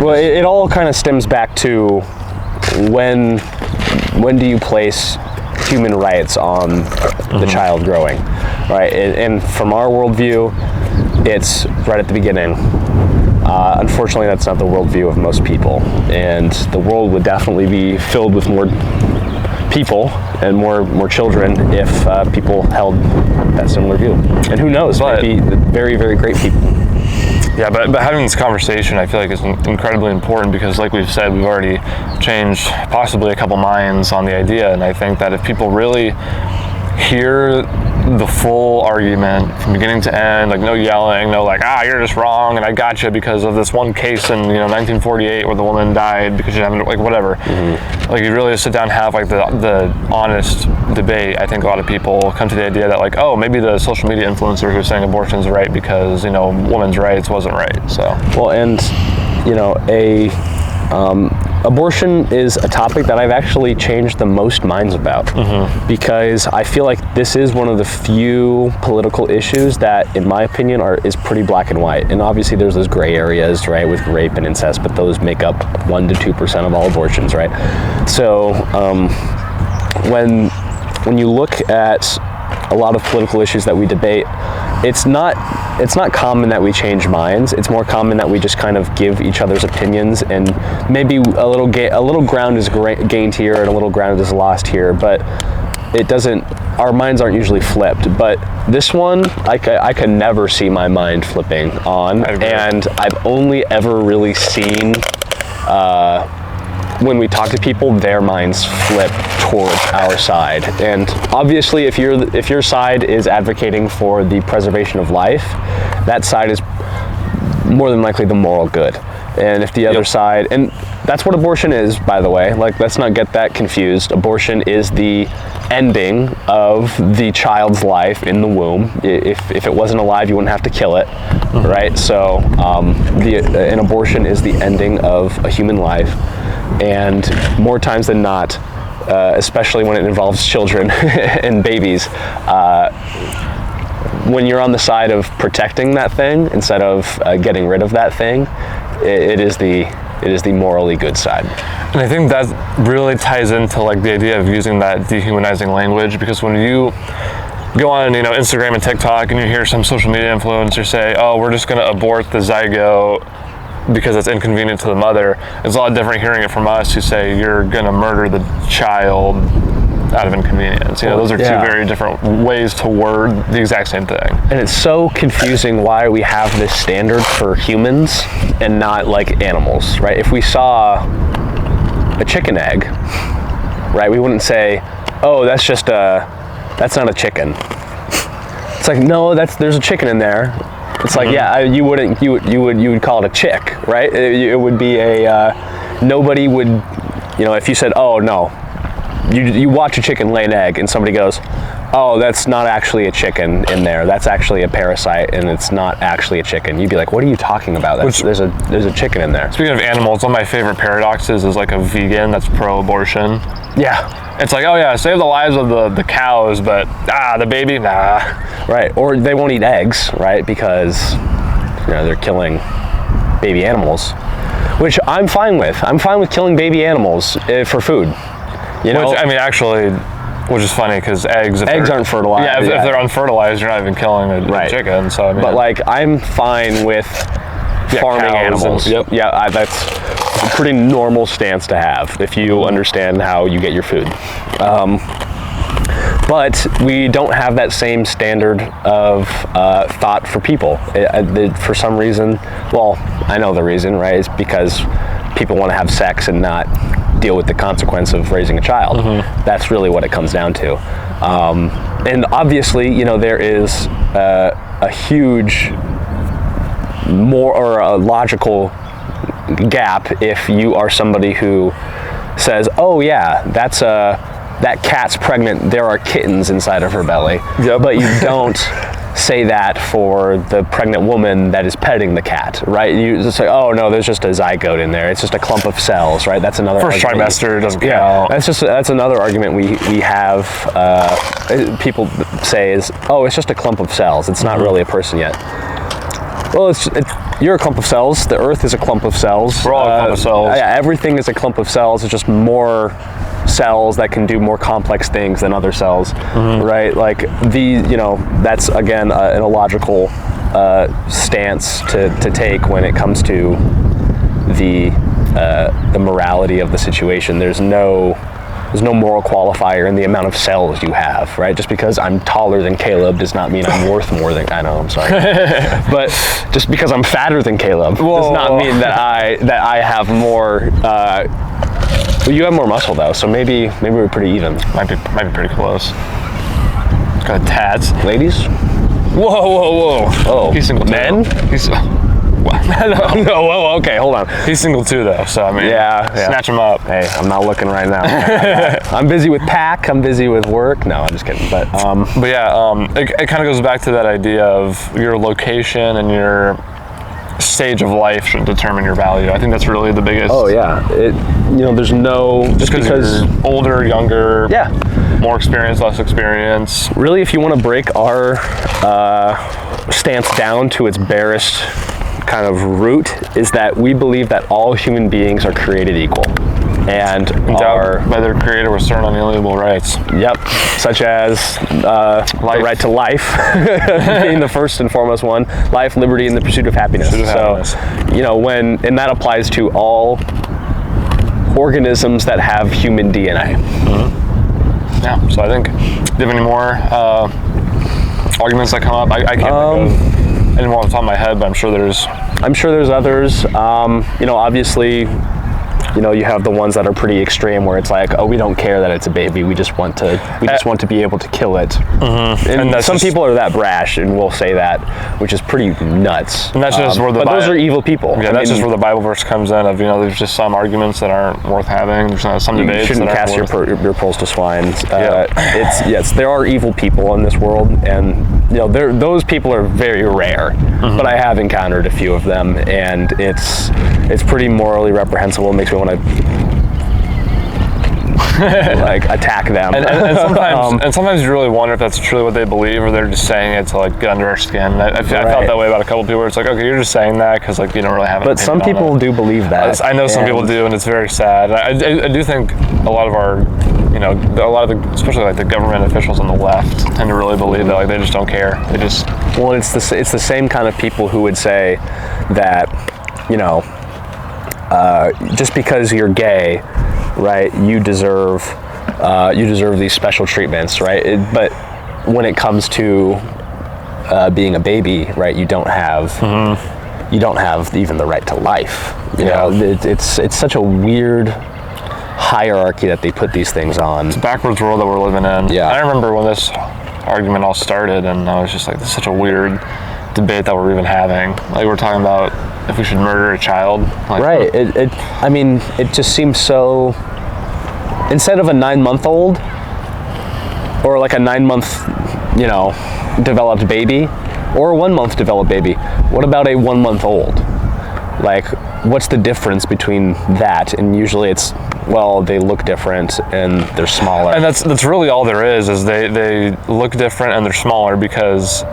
It all kind of stems back to when do you place human rights on the child growing, right? And from our worldview, it's right at the beginning. Unfortunately, that's not the worldview of most people, and the world would definitely be filled with more people and more children if people held that similar view. And who knows, maybe very, very great people. Yeah, but having this conversation, I feel like is incredibly important because, like we've said, we've already changed possibly a couple minds on the idea, and I think that if people really hear the full argument from beginning to end, like no yelling, no like, you're just wrong and I got you because of this one case in 1948 where the woman died because she having like whatever. Like you really sit down and have like the honest debate. I think a lot of people come to the idea that like, oh, maybe the social media influencer who's saying abortion's right because women's rights wasn't right. So well, and abortion is a topic that I've actually changed the most minds about because I feel like this is one of the few political issues that, in my opinion, is pretty black and white. And obviously there's those gray areas, right, with rape and incest, but those make up 1 to 2% of all abortions, right? So when you look at a lot of political issues that we debate, it's not common that we change minds. It's more common that we just kind of give each other's opinions, and maybe a little ground is gained here and a little ground is lost here, but it doesn't. Our minds aren't usually flipped. But this one, I can never see my mind flipping on, and I've only ever really seen when we talk to people, their minds flip towards our side. And obviously, if your side is advocating for the preservation of life, that side is more than likely the moral good. And if the other side, and that's what abortion is, by the way, like let's not get that confused. Abortion is the ending of the child's life in the womb. If it wasn't alive, you wouldn't have to kill it, right? So an abortion is the ending of a human life. And more times than not, especially when it involves children and babies, when you're on the side of protecting that thing instead of getting rid of that thing, it is the morally good side. And I think that really ties into like the idea of using that dehumanizing language, because when you go on Instagram and TikTok and you hear some social media influencer say, oh, we're just going to abort the zygote because it's inconvenient to the mother, it's a lot different hearing it from us who say you're going to murder the child out of inconvenience. Those are two very different ways to word the exact same thing. And it's so confusing why we have this standard for humans and not like animals, right? If we saw a chicken egg, right, we wouldn't say, oh, that's not a chicken. It's like, no, there's a chicken in there. It's like, you would call it a chick, right? It would be nobody would, if you said, oh no, you watch a chicken lay an egg and somebody goes, oh, that's not actually a chicken in there. That's actually a parasite and it's not actually a chicken. You'd be like, what are you talking about? There's a chicken in there. Speaking of animals, one of my favorite paradoxes is like a vegan that's pro-abortion. Yeah. It's like, oh yeah, save the lives of the cows, but the baby, nah. Right, or they won't eat eggs, right? Because they're killing baby animals, which I'm fine with. I'm fine with killing baby animals for food. Which is funny because eggs aren't fertilized. Yeah, if they're unfertilized, you're not even killing a chicken. So but like I'm fine with farming animals. That's a pretty normal stance to have if you understand how you get your food. But we don't have that same standard of thought for people. For some reason, well, I know the reason, right? It's because people want to have sex and not deal with the consequence of raising a child. That's really what it comes down to. And obviously, there is a huge, a logical gap if you are somebody who says, oh yeah, that cat's pregnant, there are kittens inside of her belly. But you don't say that for the pregnant woman that is petting the cat, right? You just say, oh no, there's just a zygote in there. It's just a clump of cells, right? That's another First argument. trimester doesn't count. That's another argument we have. People say is, oh, it's just a clump of cells. It's not really a person yet. Well, you're a clump of cells. The Earth is a clump of cells. We're all a clump of cells. Yeah, everything is a clump of cells. It's just more cells that can do more complex things than other cells, right? Like that's again an illogical stance to take when it comes to the morality of the situation. There's no moral qualifier in the amount of cells you have, right? Just because I'm taller than Caleb does not mean I'm worth more than, I know, I'm sorry. But just because I'm fatter than Caleb does not mean that I have more, you have more muscle though, so maybe we're pretty even. Might be pretty close. Got tats. Ladies? Whoa. Oh, He's single too. men? He's No, whoa, okay, hold on. He's single too though, so I mean, yeah. snatch him up. Hey, I'm not looking right now. I'm busy with Pack, I'm busy with work. No, I'm just kidding, but yeah, it kind of goes back to that idea of your location and your stage of life should determine your value. I think that's really the biggest. Oh yeah, there's no just because you're older, younger, more experience, less experience. Really, if you want to break our stance down to its barest kind of root, is that we believe that all human beings are created equal and are by their creator with certain unalienable rights. Yep, such as the right to life being the first and foremost one, life, liberty, and the pursuit of happiness. And that applies to all organisms that have human DNA. Yeah, so I think, do you have any more arguments that come up? I can't think of any more off the top of my head, but I'm sure there's others. Obviously, you have the ones that are pretty extreme, where it's like, oh, we don't care that it's a baby. We just want to be able to kill it. And some people are that brash and will say that, which is pretty nuts. And that's just where those are evil people. Yeah, that's just where the Bible verse comes in. Of there's just some arguments that aren't worth having. There's some debates. You shouldn't cast your pearls to swine. There are evil people in this world, and those people are very rare. But I have encountered a few of them, and it's pretty morally reprehensible. It makes me want to attack them. And sometimes you really wonder if that's truly what they believe, or they're just saying it to get under our skin. I felt that way about a couple people. Where it's like, okay, you're just saying that because you don't really have. But some people do believe that. I know some people do, and it's very sad. I do think a lot of our, especially the government officials on the left tend to really believe that they just don't care. They just. Well, it's the same kind of people who would say that, just because you're gay, right, you deserve these special treatments, right? But when it comes to being a baby, right, you don't have even the right to life. It's such a weird hierarchy that they put these things on. It's a backwards world that we're living in. Yeah. I remember when this argument all started, and I was just like, this is such a weird debate that we're even having. We're talking about if we should murder a child. Right. It just seems so. Instead of a 9-month-old or a 9-month, developed baby, or a 1-month developed baby, what about a 1-month-old? What's the difference between that? And usually it's, they look different and they're smaller. And that's really all there is they look different and they're smaller because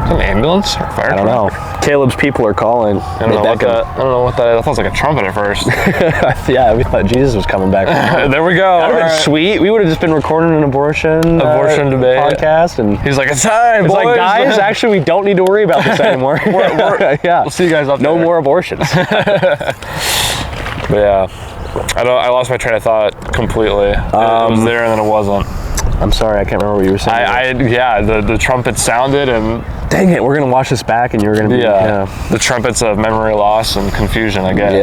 an ambulance or fire truck? I don't know. Caleb's people are calling. I don't know what that. That sounds like a trumpet at first. Yeah, we thought Jesus was coming back. There we go. That would have been sweet. We would have just been recording an abortion debate podcast, and he's like, "It's time, boys." Guys, actually, we don't need to worry about this anymore. Yeah, we'll see you guys up there. No more abortions. But yeah, I lost my train of thought completely. It was there and then it wasn't. I'm sorry, I can't remember what you were saying. The trumpet sounded, and dang it, we're gonna watch this back, and you're gonna be the trumpets of memory loss and confusion, I guess.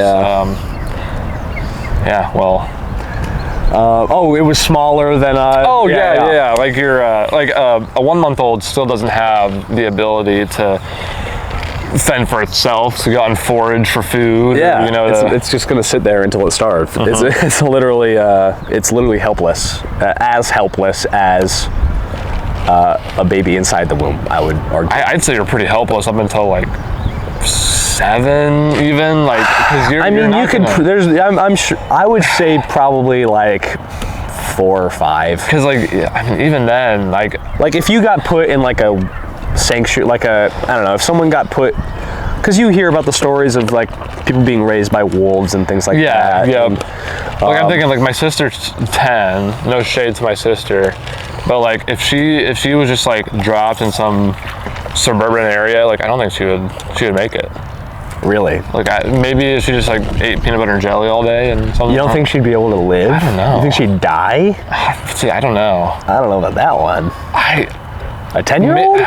It was smaller than a 1-month-old still doesn't have the ability to fend for itself, to go out and forage for food. Yeah, or, it's just gonna sit there until it starves. It's literally helpless, as helpless as a baby inside the womb, I would argue. I'd say you're pretty helpless up until like 7, even, like, because you're. I mean, you could. I'm sure. I would say probably like 4 or 5. Because like, I mean, even then, like if you got put in like a sanctuary, like I don't know, if someone got put, because you hear about the stories of like people being raised by wolves and things like that. Yeah. And, like I'm thinking, like, my sister's 10. No shade to my sister, but like if she was just like dropped in some suburban area, like I don't think she would make it. Really? Like maybe if she just like ate peanut butter and jelly all day and something. You don't think she'd be able to live? I don't know. You think she'd die? See, I don't know. I don't know about that one. A 10-year-old?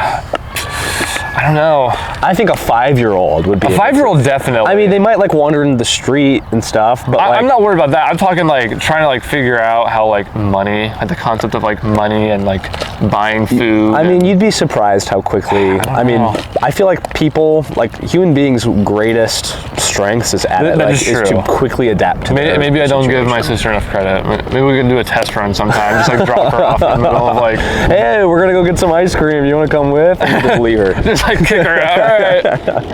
I don't know. I think a 5-year-old would be. A 5-year-old definitely. I mean, they might like wander into the street and stuff, but I'm not worried about that. I'm talking like trying to like figure out how like money, like the concept of like money and like buying food. I mean, you'd be surprised how quickly. I feel like people, like human beings' greatest strengths is to quickly adapt to. Maybe I don't give my sister enough credit. Maybe we can do a test run sometime. Just like drop her off in the middle of like, hey, we're gonna go get some ice cream. You want to come with? And just leave her. Just like kick her out. All right.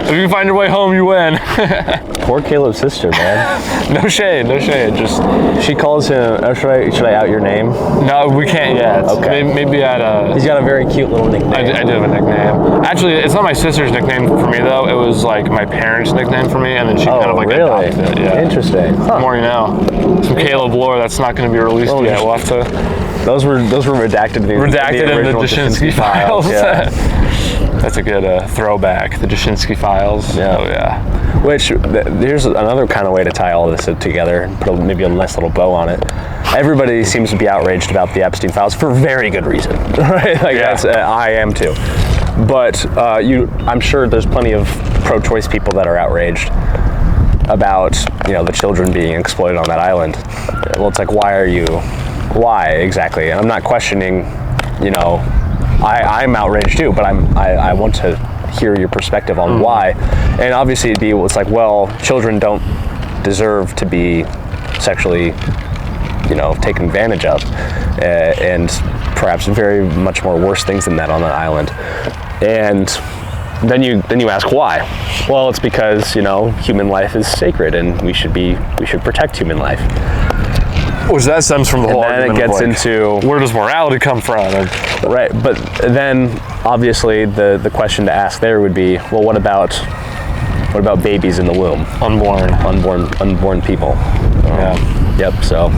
If you find your way home, you win. Poor Caleb's sister, man. No shade. Just she calls him. Should I out your name? No, we can't yet. Okay. Maybe at He's got a very cute little nickname. I do have a nickname. Actually, it's not my sister's nickname for me though. It was like my parents' nickname for me, and then she kind of like adopted it. Yeah. Interesting. Huh. More you know. Some Caleb lore that's not going to be released yet. We'll have to. Those were redacted in the Jashinsky files. Yeah. That's a good throwback. The Jashinsky files. Yeah. Oh yeah. Which here's another kind of way to tie all this together and put maybe a nice little bow on it. Everybody seems to be outraged about the Epstein files for very good reason, right? Like that's I am too. But I'm sure there's plenty of pro-choice people that are outraged about the children being exploited on that island. Well, it's like, why exactly? And I'm not questioning, I'm outraged too, but I want to hear your perspective on why. And obviously it's like, well, children don't deserve to be sexually, taken advantage of, and perhaps very much more worse things than that on that island. And then you ask why. Well, it's because human life is sacred, and we should protect human life. Which that stems from the whole argument. And then it gets into where does morality come from? Right, but then obviously the question to ask there would be, well, what about babies in the womb? Unborn people. Yep. So.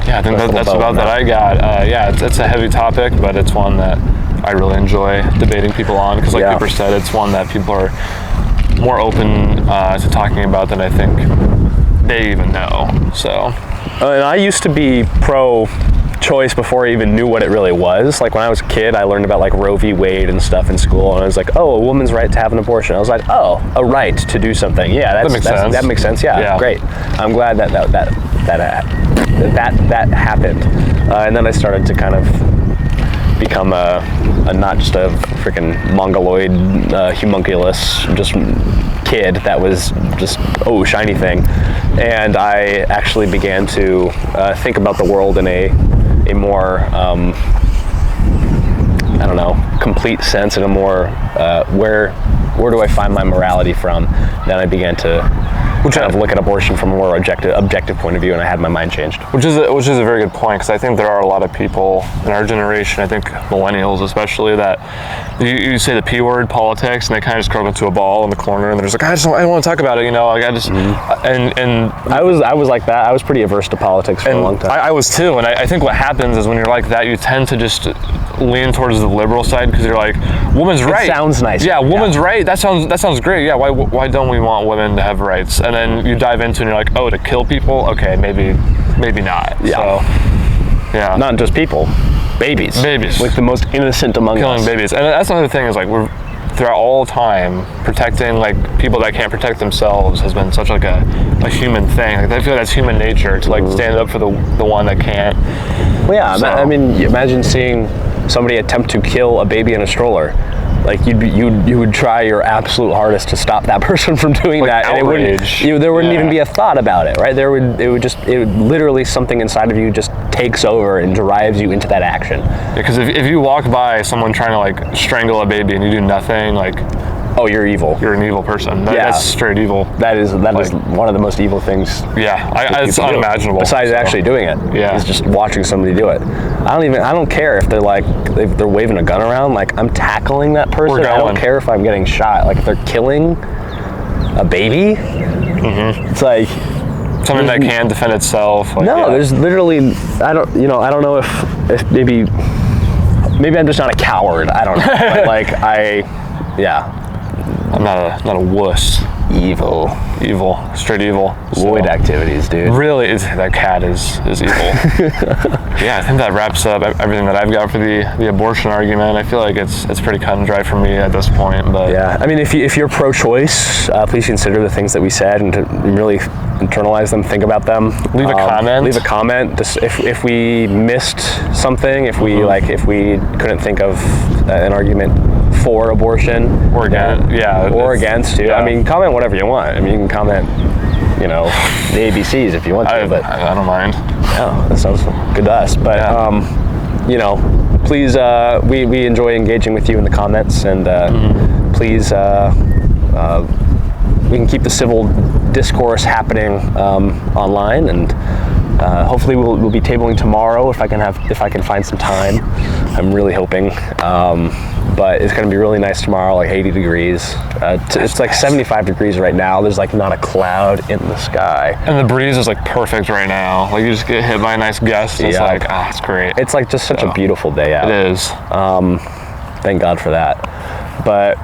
Yeah, I think that's about that I got. It's a heavy topic, but it's one that I really enjoy debating people on, because like Cooper said, it's one that people are more open to talking about than I think they even know. So. And I used to be pro-choice before I even knew what it really was. Like when I was a kid, I learned about like Roe v. Wade and stuff in school, and I was like, oh, a woman's right to have an abortion. I was like, oh, a right to do something. Yeah, that makes sense. Yeah, great. I'm glad that happened. And then I started to kind of become a not just a freaking mongoloid, homunculus, just kid that was just shiny thing. And I actually began to think about the world in a more complete sense, in a more where do I find my morality from? Then I began to kind of look at abortion from a more objective point of view, and I had my mind changed. Which is a very good point, because I think there are a lot of people in our generation, I think millennials especially, that you say the P word, politics, and they kind of just curl into a ball in the corner, and they're just like, I don't want to talk about it, like I just and I was like that. I was pretty averse to politics for a long time. I was too, and I think what happens is when you're like that, you tend to just lean towards the liberal side, because you're like, woman's right. It sounds nice. Yeah, woman's right. That sounds great. Yeah, why don't we want women to have rights? And then you dive into it and you're like, oh, to kill people? Okay, maybe not. Yeah. So, yeah. Not just people. Babies. Like the most innocent among us. Killing babies. And that's another thing, is like we're throughout all time protecting like people that can't protect themselves has been such like a human thing. Like I feel like that's human nature to like stand up for the one that can't. Well, yeah. So. I mean, imagine seeing somebody attempt to kill a baby in a stroller. Like you would try your absolute hardest to stop that person from doing Like that, and outrage. there wouldn't even be a thought about it, right? It would literally, something inside of you just takes over and drives you into that action. Because if you walk by someone trying to like strangle a baby and you do nothing, like, oh, you're evil. You're an evil person. That's straight evil. That is one of the most evil things. Yeah, it's unimaginable. Besides actually doing it, is just watching somebody do it. I don't care if they're waving a gun around. Like, I'm tackling that person. I don't care if I'm getting shot. Like, if they're killing a baby, it's like something that can defend itself. Like, there's literally, I don't know if maybe I'm just not a coward. I don't know. But like I'm not a wuss. Evil, straight evil. Void activities, dude. Really, that cat is evil. Yeah, I think that wraps up everything that I've got for the abortion argument. I feel like it's pretty cut and dry for me at this point. But yeah, I mean, if you're pro-choice, please consider the things that we said and to really internalize them, think about them. Leave a comment. Leave a comment. Just if we missed something, if we couldn't think of an argument for abortion or against too. I mean, comment whatever you want. I mean, you can comment, the ABCs if you want to. But I don't mind. Yeah, that sounds good to us. But please, we enjoy engaging with you in the comments, and please, we can keep the civil discourse happening online, and hopefully we'll be tabling tomorrow if I can find some time. I'm really hoping. But it's going to be really nice tomorrow, like 80 degrees. It's like 75 degrees right now. There's like not a cloud in the sky. And the breeze is like perfect right now. Like, you just get hit by a nice gust. It's like, it's great. It's like just such a beautiful day out. It is. Thank God for that. But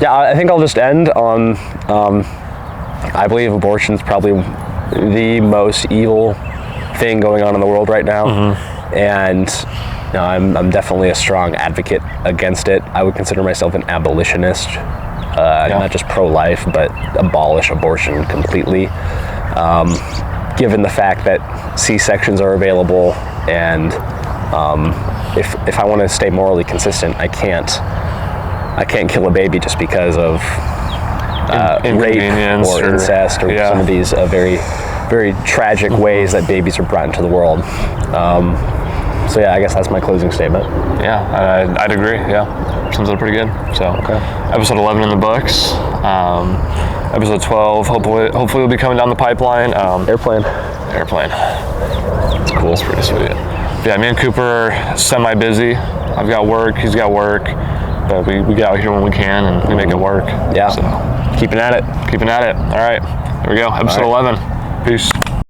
yeah, I think I'll just end on, I believe abortion is probably the most evil thing going on in the world right now. And I'm definitely a strong advocate against it. I would consider myself an abolitionist, not just pro-life, but abolish abortion completely. Given the fact that C-sections are available, and if I want to stay morally consistent, I can't kill a baby just because of rape or incest or some of these very, very tragic ways that babies are brought into the world. So yeah, I guess that's my closing statement. Yeah, I'd agree. Yeah, sums it up pretty good. So, episode 11 in the books. Episode 12, hopefully will be coming down the pipeline. Airplane. It's cool. It's pretty sweet. Yeah, me and Cooper are semi-busy. I've got work. He's got work. But we get out here when we can, and we make it work. Yeah. So, keeping at it. All right. There we go. Episode 11. Peace.